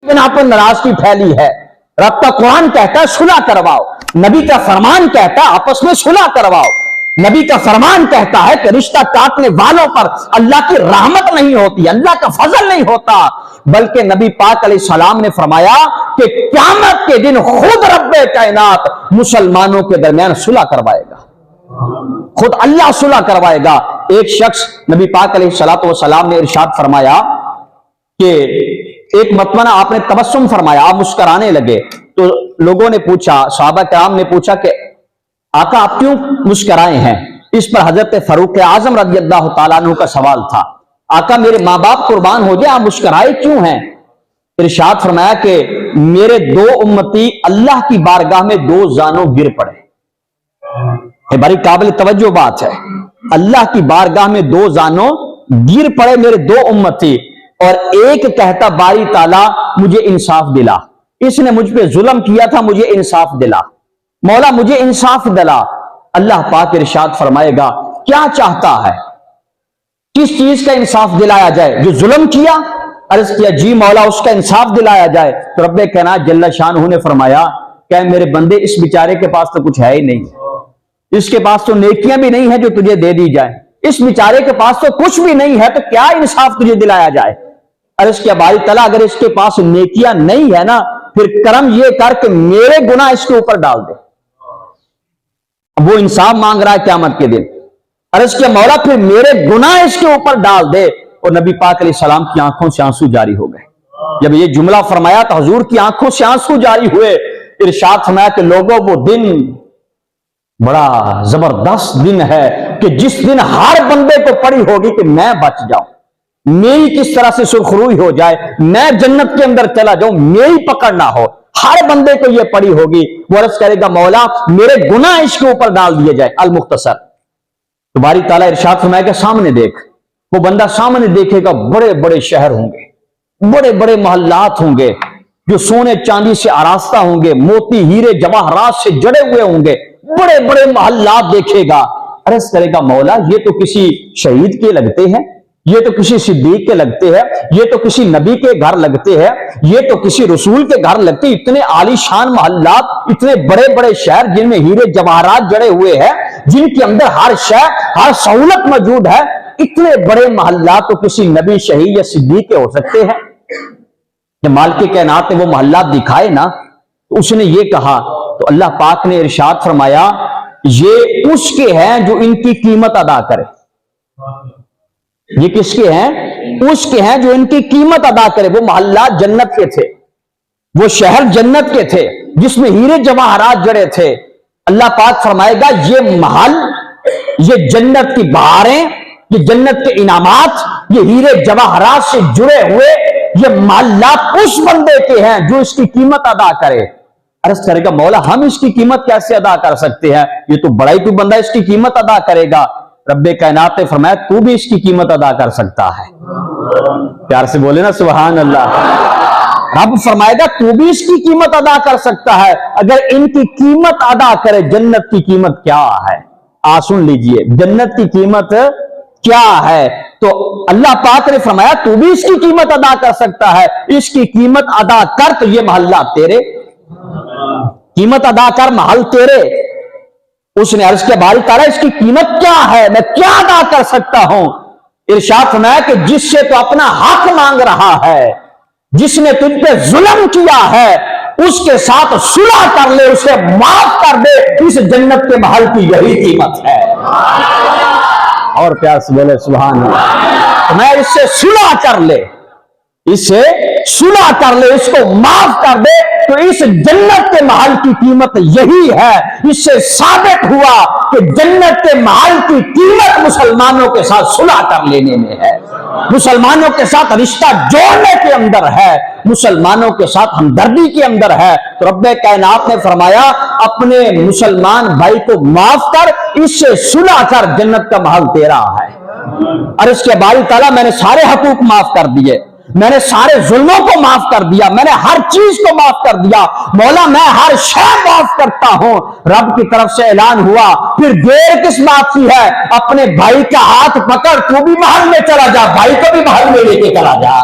बिना पर नाराजगी फैली है। रब का कुरान कहता है सुलह करवाओ, नबी का फरमान कहता है आपस में सुलह करवाओ। नबी का फरमान कहता है कि रिश्ता काटने वालों पर अल्लाह की रहमत नहीं होती, अल्लाह का फजल नहीं होता, बल्कि नबी पाक अलैहिस्सलाम ने फरमाया कि क़यामत के दिन खुद रब्बे कायनात मुसलमानों के दरमियान सुलह करवाएगा, खुद अल्लाह सुलह करवाएगा। एक शख्स नबी पाक अलैहिस्सलाम ने इरशाद फरमाया कि एक मतमना आपने तबस्सुम फरमाया, आप मुस्कुराने लगे, तो लोगों ने पूछा, सहाबा किराम ने पूछा कि आका आप क्यों मुस्कुराए हैं? इस पर हजरत फारूक आजम रज़ियल्लाहु ताला अन्हु का सवाल था, आका मेरे माँ बाप कुर्बान हो जाए, आप मुस्कुराए क्यों हैं? इरशाद फरमाया कि मेरे दो उम्मती अल्लाह की बारगाह में दो जानों गिर पड़े। ये बड़ी काबिल तवज्जो बात है, अल्लाह की बारगाह में दो जानों गिर पड़े मेरे दो उम्मती, और एक कहता बारी ताला मुझे इंसाफ दिला, इसने मुझ पे जुल्म किया था, मुझे इंसाफ दिला, मौला मुझे इंसाफ दिला। अल्लाह पाक इरशाद फरमाएगा क्या चाहता है, किस चीज का इंसाफ दिलाया जाए? जो जुल्म किया? अर्ज किया जी मौला उसका इंसाफ दिलाया जाए। तो रब्बे कायनात जल्ल शानहू ने फरमाया क्या मेरे बंदे इस बेचारे के पास तो कुछ है ही नहीं, इसके पास तो नेकियां भी नहीं है जो तुझे दे दी जाए, इस बेचारे के पास तो कुछ भी नहीं है, तो क्या इंसाफ तुझे दिलाया जाए? अर्ज किया बारी तला अगर इसके पास नेकियां नहीं है ना, फिर करम ये कर के मेरे गुनाह इसके ऊपर डाल दे। वो इंसाफ मांग रहा है क़यामत के दिन। अर्ज किया मौला फिर मेरे गुनाह इसके ऊपर डाल दे। और नबी पाक अलैहिस्सलाम की आंखों से आंसू जारी हो गए। जब ये जुमला फरमाया तो हुजूर की आंखों से आंसू जारी हुए। इरशाद फरमाया कि लोगों वो दिन बड़ा जबरदस्त दिन है कि जिस दिन हर बंदे को पड़ी होगी कि मैं बच जाऊं, मेरी किस तरह से सुरखरुई हो जाए, मैं जन्नत के अंदर चला जाऊं, मेरी पकड़ ना हो, हर बंदे को यह पड़ी होगी। वो अर्ज करेगा मौला मेरे गुनाह इसके ऊपर डाल दिए जाए। अल मुख्तसर तो बारी ताला इरशाद फरमाएगा सामने देख। वो बंदा सामने देखेगा बड़े बड़े शहर होंगे, बड़े बड़े मोहल्लात होंगे जो सोने चांदी से आरास्ता होंगे, मोती हीरे जवाहरात से जड़े हुए होंगे, बड़े बड़े मोहल्लात देखेगा। अर्ज करेगा मौला ये तो किसी शहीद के लगते हैं, ये तो किसी सिद्दीक के लगते हैं, ये तो किसी नबी के घर लगते हैं, ये तो किसी रसूल के घर लगते। इतने आलीशान मोहल्लात, इतने बड़े बड़े शहर जिनमें हीरे जवाहरात जड़े हुए हैं, जिनके अंदर हर शहर हर सहूलत मौजूद है, इतने बड़े मोहल्लात तो किसी नबी शहीद या सिद्दीक के हो सकते हैं। जब मालिक कायनात ने वो मोहल्लात दिखाए ना, तो उसने ये कहा, तो अल्लाह पाक ने इरशाद फरमाया ये उसके हैं जो इनकी कीमत अदा करे। ये किसके हैं? उसके हैं जो इनकी कीमत अदा करे। वो मोहल्ला जन्नत के थे, वो शहर जन्नत के थे जिसमें हीरे जवाहरात जड़े थे। अल्लाह पाक फरमाएगा ये महल, ये जन्नत की बहारें, ये जन्नत के इनामात, ये हीरे जवाहरात से जुड़े हुए ये मोहल्ला उस बंदे के हैं जो इसकी कीमत अदा करे। अर्ज करेगा मौला हम इसकी कीमत कैसे अदा कर सकते हैं? ये तो बड़ा ही कोई बंदा इसकी कीमत अदा करेगा। रब्बे कायनात ने फरमाया तू भी इसकी कीमत अदा कर सकता है। प्यार से बोले ना सुभान अल्लाह। रब फरमाएगा तू भी इसकी कीमत अदा कर सकता है अगर इनकी कीमत अदा करे। जन्नत की कीमत क्या है? सुन लीजिए जन्नत की कीमत क्या है। तो अल्लाह पाक ने फरमाया तू भी इसकी कीमत अदा कर सकता है, इसकी कीमत अदा कर तो ये मोहल्ला तेरे, कीमत अदा कर महल तेरे। उसने अर्ज किया बारी ताला इसकी कीमत क्या है, मैं क्या अदा कर सकता हूं? इरशाद फरमाया कि जिससे तो अपना हक मांग रहा है, जिसने तुझ पे जुल्म किया है, उसके साथ सुलह कर ले, उसे माफ कर दे। इस जन्नत के महल की यही कीमत है। और प्यार से बोले सुभान अल्लाह। तो मैं इससे सुलह कर ले, इससे सुलह कर ले, इसको माफ कर दे, तो इस जन्नत के महल की कीमत यही है। इससे साबित हुआ कि जन्नत के महल की कीमत मुसलमानों के साथ सुलह कर लेने में है, मुसलमानों के साथ रिश्ता जोड़ने के अंदर है, मुसलमानों के साथ हमदर्दी के अंदर है। तो रब्बे कायनात ने फरमाया अपने मुसलमान भाई को माफ कर, इससे सुलह कर, जन्नत का महल तेरा है। और इसके बारी ताला मैंने सारे हकूक माफ कर दिए, मैंने सारे जुल्मों को माफ कर दिया, मैंने हर चीज को माफ कर दिया। मौला मैं हर शय माफ करता हूं। रब की तरफ से ऐलान हुआ फिर देर किस बात की है? अपने भाई का हाथ पकड़, तू भी महल में चला जा, भाई को भी महल में लेके चला जा।